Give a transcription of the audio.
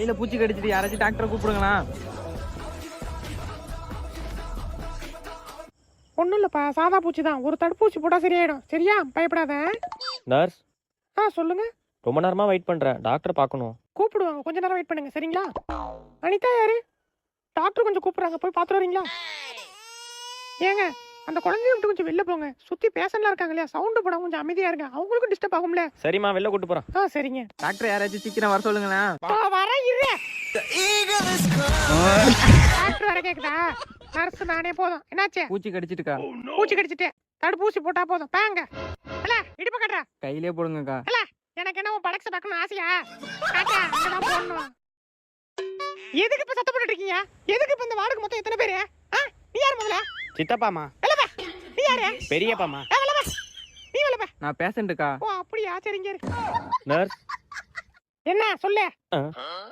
கையில பூச்சி கடிச்சிட்டு யாராச்சும் டாக்டரை கூப்பிடுங்களா? ஒன்றும் இல்லைப்பா, சாதா பூச்சி தான். ஒரு தடுப்பூசி போட்டால் சரியாயிடும். சரியா, பயப்படாத. நர்ஸ், சொல்லுங்க. ரொம்ப நேரமா வெயிட் பண்றேன், டாக்டர் பார்க்கணும். கூப்பிடுவாங்க, கொஞ்ச நேரம் வெயிட் பண்ணுங்க. சரிங்களா? அனிதா யாரு? டாக்டர் கொஞ்சம் கூப்பிடுறாங்க, போய் பார்த்துட்டு வரீங்களா? ஏங்க, அந்த குழந்தைய விட்டு கொஞ்சம் வெளில போங்க. சுத்தி பேஷண்ட்லாம் இருக்காங்க இல்லையா, சவுண்டு போடாம கொஞ்சம் அமைதியா இருங்க. அவங்களுக்கும் டிஸ்டர்ப் ஆகும்ல. சரிம்மா, வெளில கூட்டு போறேன். சரிங்க. டாக்டர் யாராச்சும் சீக்கிரம் வர சொல்லுங்களேன். வர இரு. டாக்டர் வர கேக்குதா? நர்ஸ் நானே போதும். என்னாச்சு? பூச்சி கடிச்சிட்டுக்கா. பூச்சி கடிச்சிட்டு தடுப்பூசி போட்டா போதும். பாங்க இல்ல இடுப்பு கட்டுற. கையிலே போடுங்கக்கா. இல்ல எனக்கு என்ன உன் படக்ஸ் பார்க்கணும் ஆசையா? காட்டா அங்கதான் போடணும். எதுக்கு இப்ப சத்தம் போட்டுட்டு இருக்கீங்க? எதுக்கு இப்ப இந்த வார்டுக்கு மொத்தம் எத்தனை பேரு? நீ யார் முதல்ல? சித்தப்பாமா. இல்லப்பா, நீ யாரு? பெரியப்பாமா. நீ வரலப்பா. நான் பேஷண்ட்டுக்கா. ஓ அப்படியா, சரிங்க. நர்ஸ், என்ன சொல்லு?